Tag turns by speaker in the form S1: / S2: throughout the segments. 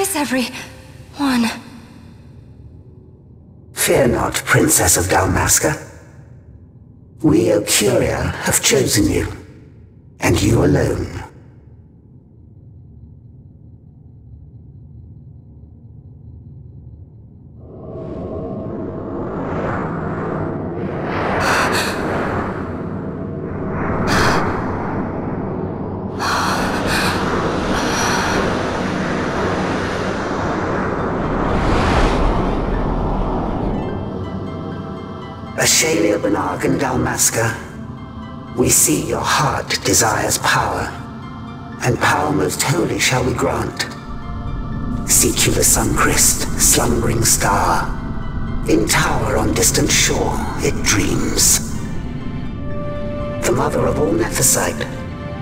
S1: is everyone?
S2: Fear not, Princess of Dalmasca. We, Ocuria, have chosen you, and you alone. Benarg and Dalmasca, we see your heart desires power, and power most holy shall we grant. Seek you the sun-crest, slumbering star. In tower on distant shore it dreams. The mother of all Nephesite,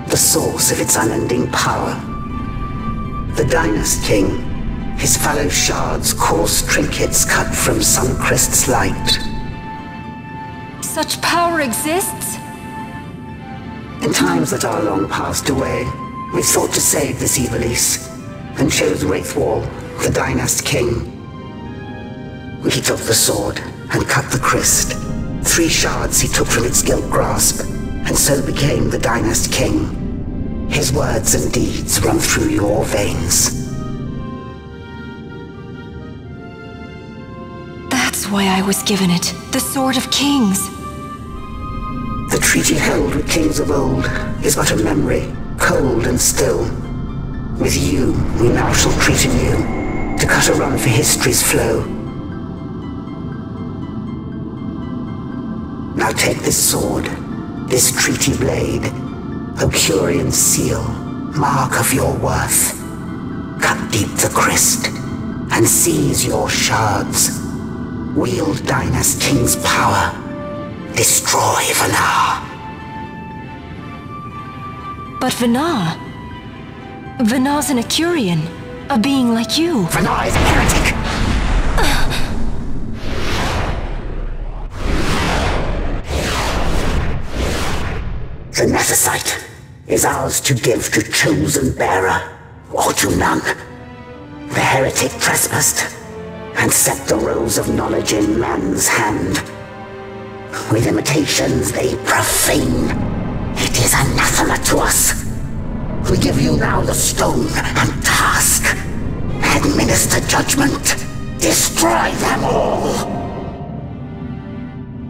S2: the source of its unending power. The Dynast King, his fallow shards coarse trinkets cut from sun-crest's light.
S1: Such power exists?
S2: In times that are long passed away, we sought to save this Evilise, and chose Wraithwall, the Dynast King. He took the sword, and cut the crest. 3 shards he took from its gilt grasp, and so became the Dynast King. His words and deeds run through your veins.
S1: That's why I was given it, the Sword of Kings.
S2: The treaty held with kings of old is but a memory, cold and still. With you, we now shall treat anew, to cut a run for history's flow. Now take this sword, this treaty blade, Ocurian seal, mark of your worth. Cut deep the crest, and seize your shards. Wield Dynast King's power. Destroy Venar.
S1: But Venar? Venar's an Ocurian, a being like you.
S2: Venar is a heretic! The Nephesite is ours to give to chosen bearer, or to none. The heretic trespassed, and set the rose of knowledge in man's hand. With imitations they profane. It is anathema to us. We give you now the stone and task. Administer judgment. Destroy them all.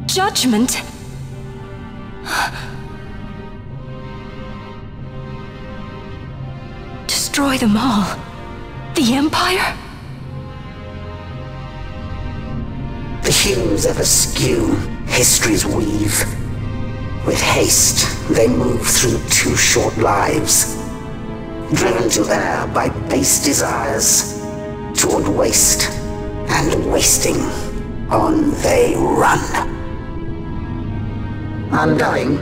S1: Judgment? Destroy them all? The Empire?
S2: The hues ever skew history's weave. With haste, they move through 2 short lives. Driven to err by base desires, toward waste, and wasting, on they run. Undying,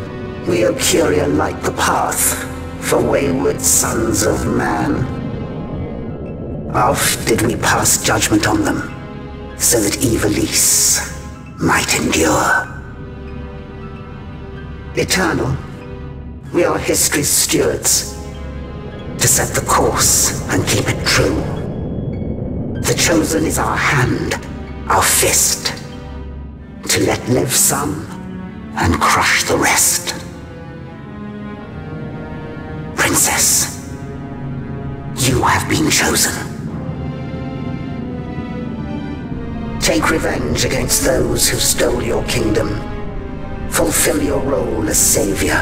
S2: we Ocuria light the path for wayward sons of man. Oft did we pass judgment on them, so that Evilise might endure. Eternal, we are history's stewards, to set the course and keep it true. The chosen is our hand, our fist, to let live some and crush the rest. Princess, you have been chosen. Take revenge against those who stole your kingdom. Fulfill your role as savior.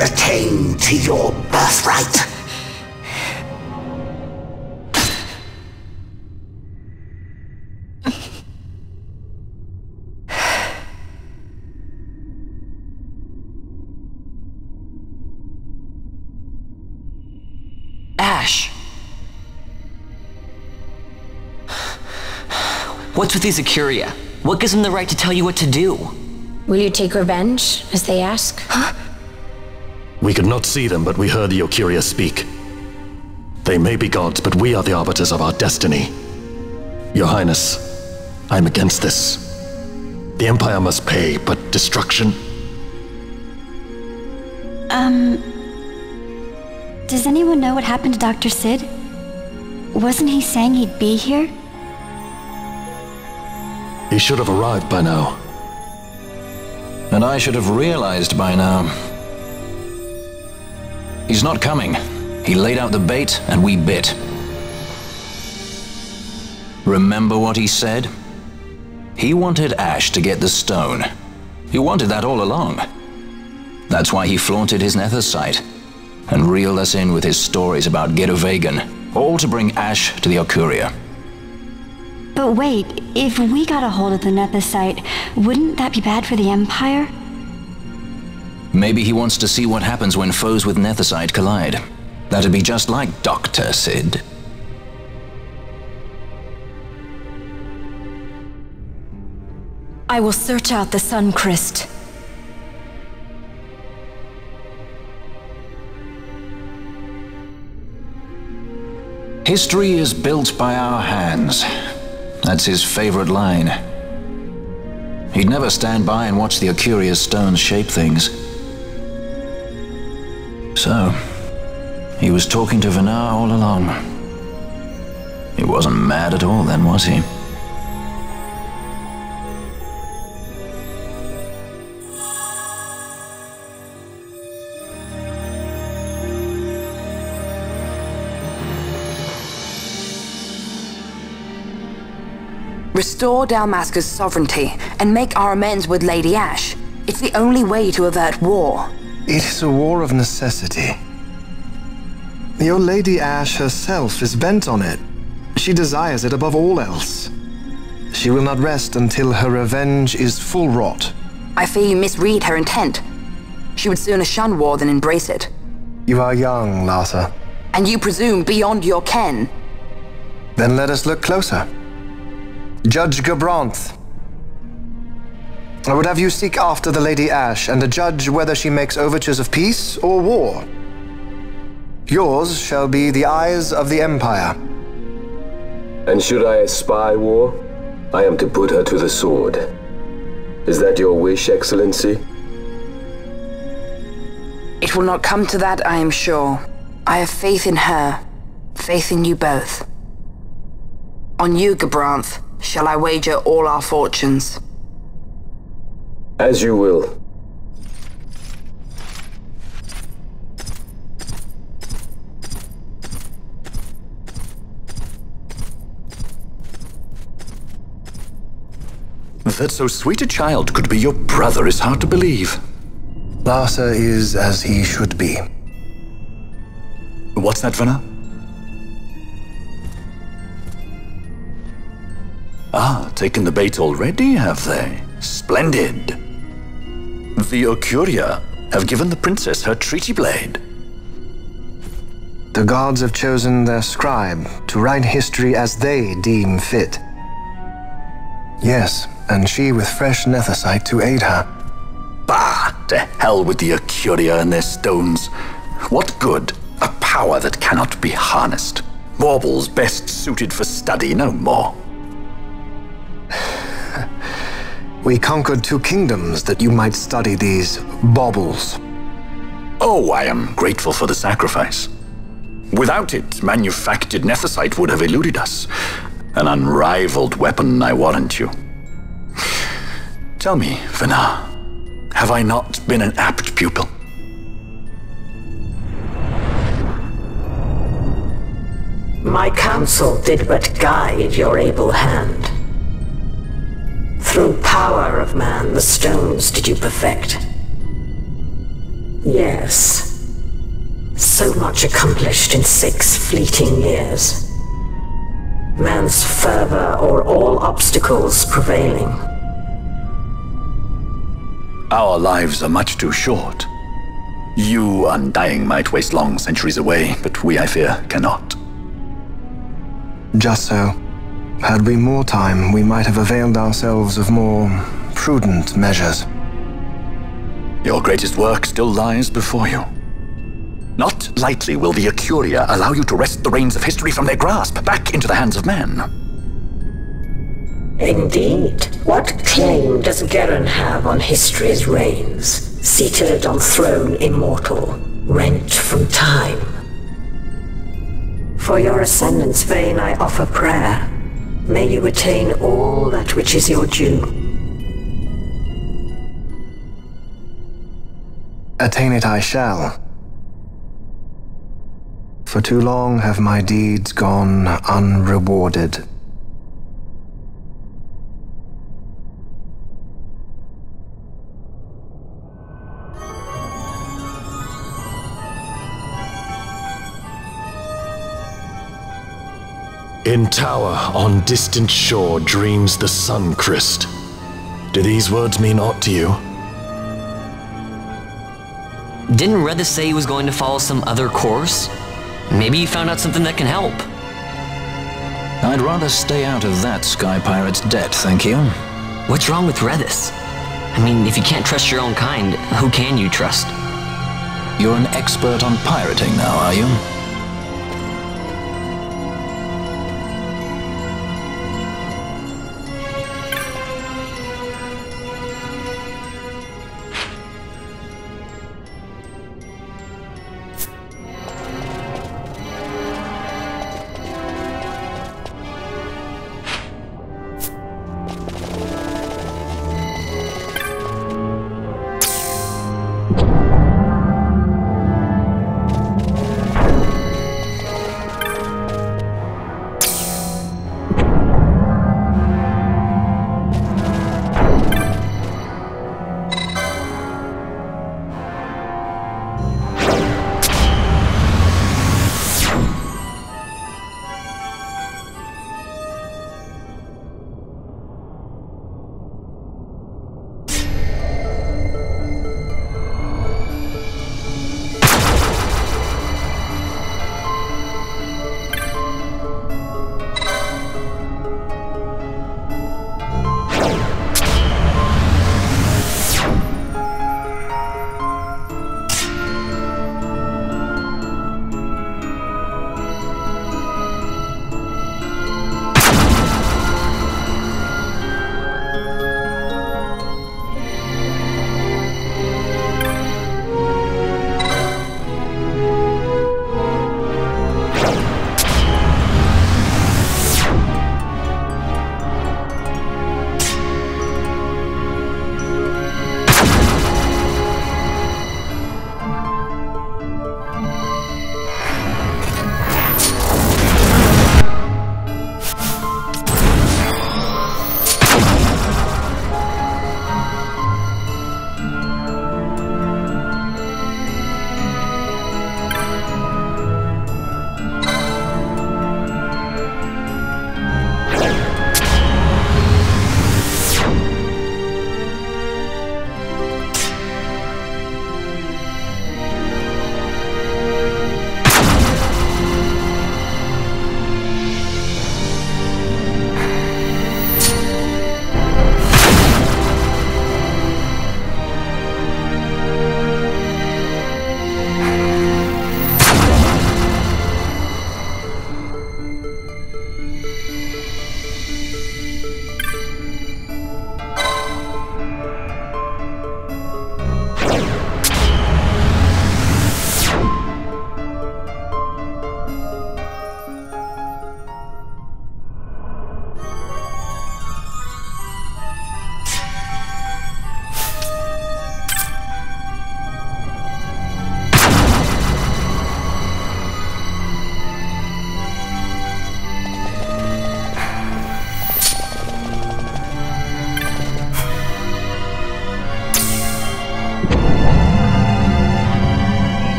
S2: Attain to your birthright.
S3: Ash! What's with these Ocuria? What gives them the right to tell you what to do?
S4: Will you take revenge, as they ask?
S1: Huh?
S5: We could not see them, but we heard the Ocuria speak. They may be gods, but we are the arbiters of our destiny. Your Highness, I'm against this. The Empire must pay, but destruction?
S6: Does anyone know what happened to Dr. Sid? Wasn't he saying he'd be here?
S5: He should have arrived by now.
S7: And I should have realized by now. He's not coming. He laid out the bait, and we bit. Remember what he said? He wanted Ash to get the stone. He wanted that all along. That's why he flaunted his nethersight, and reeled us in with his stories about Gedovagan, all to bring Ash to the Okuria.
S6: But wait, if we got a hold of the nethersight, wouldn't that be bad for the Empire?
S7: Maybe he wants to see what happens when foes with nethersight collide. That'd be just like Dr. Sid.
S1: I will search out the Sun Crest.
S7: History is built by our hands. That's his favorite line. He'd never stand by and watch the Okuria's stones shape things. So, he was talking to Venar all along. He wasn't mad at all then, was he?
S8: Restore Dalmasca's sovereignty and make our amends with Lady Ash. It's the only way to avert war.
S9: It is a war of necessity. Your Lady Ash herself is bent on it. She desires it above all else. She will not rest until her revenge is full wrought.
S8: I fear you misread her intent. She would sooner shun war than embrace it.
S9: You are young, Larsa.
S8: And you presume beyond your ken.
S9: Then let us look closer. Judge Gabranth. I would have you seek after the Lady Ash and judge whether she makes overtures of peace or war. Yours shall be the eyes of the Empire.
S10: And should I espy war, I am to put her to the sword. Is that your wish, Excellency?
S8: It will not come to that, I am sure. I have faith in her, faith in you both. On you, Gabranth, shall I wager all our fortunes?
S10: As you will.
S5: That so sweet a child could be your brother is hard to believe.
S9: Larsa is as he should be.
S5: What's that, Venar? Ah, taken the bait already, have they? Splendid. The Okuria have given the princess her treaty blade.
S9: The gods have chosen their scribe to write history as they deem fit. Yes, and she with fresh nethersight to aid her.
S5: Bah! To hell with the Okuria and their stones. What good? A power that cannot be harnessed. Baubles best suited for study, no more.
S9: We conquered 2 kingdoms that you might study these baubles.
S5: Oh, I am grateful for the sacrifice. Without it, manufactured nethersight would have eluded us. An unrivaled weapon, I warrant you. Tell me, Venar, have I not been an apt pupil?
S2: My counsel did but guide your able hand. Through power of man, the stones did you perfect. Yes. So much accomplished in 6 fleeting years. Man's fervor o'er all obstacles prevailing.
S5: Our lives are much too short. You, undying, might waste long centuries away, but we, I fear, cannot.
S9: Just so. Had we more time, we might have availed ourselves of more prudent measures.
S5: Your greatest work still lies before you. Not lightly will the Okuria allow you to wrest the reins of history from their grasp, back into the hands of man.
S2: Indeed. What claim does Garen have on history's reigns, seated on throne immortal, rent from time? For your ascendant's vein I offer prayer. May you attain all that which is your due.
S9: Attain it I shall. For too long have my deeds gone unrewarded.
S11: In tower on distant shore dreams the sun Christ. Do these words mean aught to you?
S3: Didn't Redis say he was going to follow some other course? Maybe he found out something that can help.
S7: I'd rather stay out of that Sky Pirate's debt, thank you.
S3: What's wrong with Redis? I mean, if you can't trust your own kind, who can you trust?
S7: You're an expert on pirating now, are you?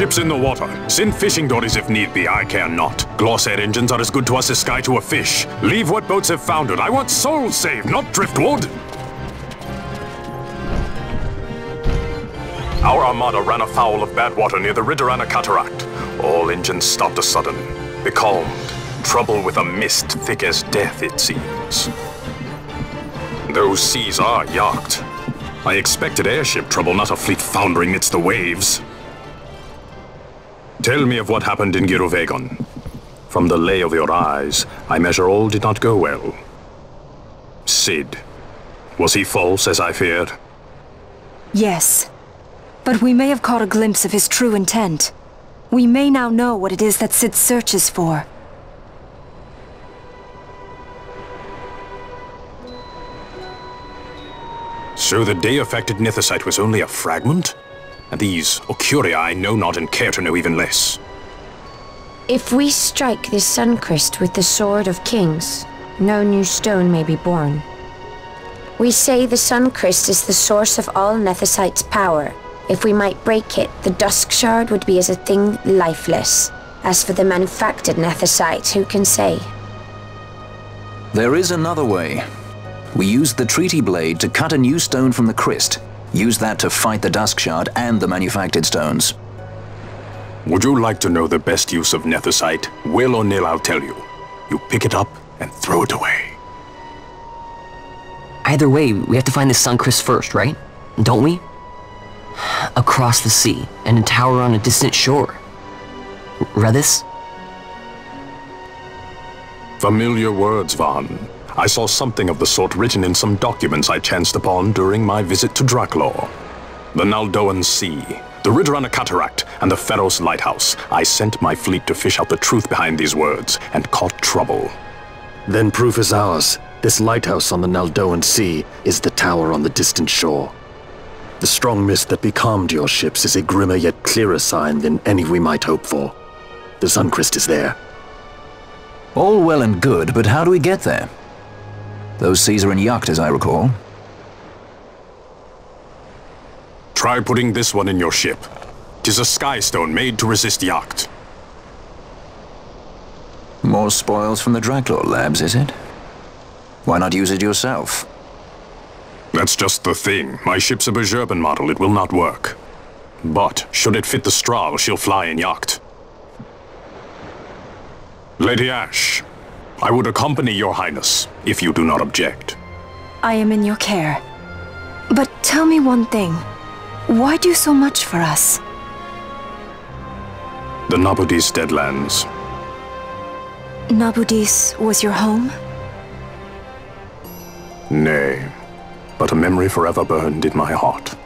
S12: Ships in the water. Send fishing dories if need be, I care not. Glossair engines are as good to us as sky to a fish. Leave what boats have foundered. I want souls saved, not driftwood. Our armada ran afoul of bad water near the Ridorana Cataract. All engines stopped a sudden. Becalmed. Trouble with a mist thick as death, it seems. Those seas are yacht. I expected airship trouble, not a fleet foundering midst the waves. Tell me of what happened in Girovegon. From the lay of your eyes, I measure all did not go well. Cid. Was he false, as I feared?
S1: Yes. But we may have caught a glimpse of his true intent. We may now know what it is that Cid searches for.
S12: So the day-affected Nethicite was only a fragment? And these Ocuria I know not and care to know even less.
S4: If we strike this Suncrest with the Sword of Kings, no new stone may be born. We say the Suncrest is the source of all Nethicite's power. If we might break it, the Dusk Shard would be as a thing lifeless. As for the manufactured Nethicite, who can say?
S7: There is another way. We used the treaty blade to cut a new stone from the Christ. Use that to fight the Dusk Shard and the manufactured stones.
S12: Would you like to know the best use of Nethicite? Will or nil, I'll tell you. You pick it up and throw it away.
S3: Either way, we have to find the Suncrest first, right? Don't we? Across the sea, and a tower on a distant shore. Redis?
S12: Familiar words, Vaughn. I saw something of the sort written in some documents I chanced upon during my visit to Draklor. The Naldoan Sea, the Ridorana Cataract, and the Pharos Lighthouse. I sent my fleet to fish out the truth behind these words, and caught trouble.
S11: Then proof is ours. This lighthouse on the Naldoan Sea is the tower on the distant shore. The strong mist that becalmed your ships is a grimmer yet clearer sign than any we might hope for. The Suncrest is there.
S7: All well and good, but how do we get there? Those seas are in yacht, as I recall.
S12: Try putting this one in your ship. 'Tis a skystone made to resist yacht.
S7: More spoils from the Draklor labs, is it? Why not use it yourself?
S12: That's just the thing. My ship's a Bergerben model. It will not work. But, should it fit the Strahl, she'll fly in yacht. Lady Ash, I would accompany your highness, if you do not object.
S1: I am in your care. But tell me one thing. Why do so much for us?
S12: The Nabudis Deadlands.
S1: Nabudis was your home?
S12: Nay, but a memory forever burned in my heart.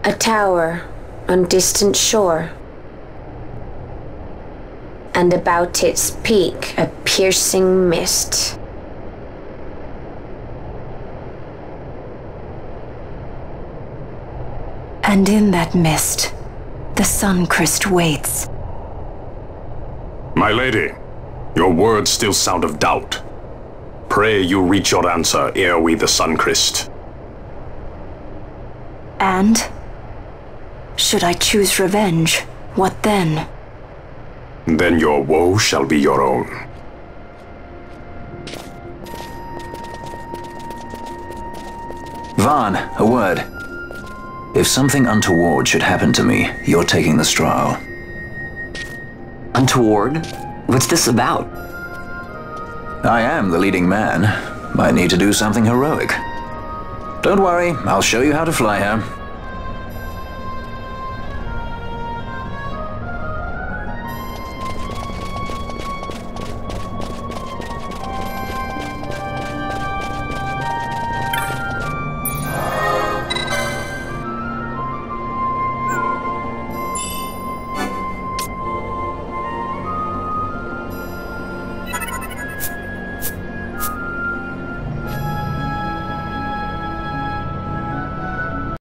S4: A tower on distant shore. And about its peak, a piercing mist.
S1: And in that mist, the Suncrest waits.
S12: My lady, your words still sound of doubt. Pray you reach your answer ere we the Suncrest.
S1: And? Should I choose revenge, what then?
S12: Then your woe shall be your own.
S7: Vaughn, a word. If something untoward should happen to me, you're taking the straw.
S3: Untoward? What's this about?
S7: I am the leading man. Might need to do something heroic. Don't worry, I'll show you how to fly her.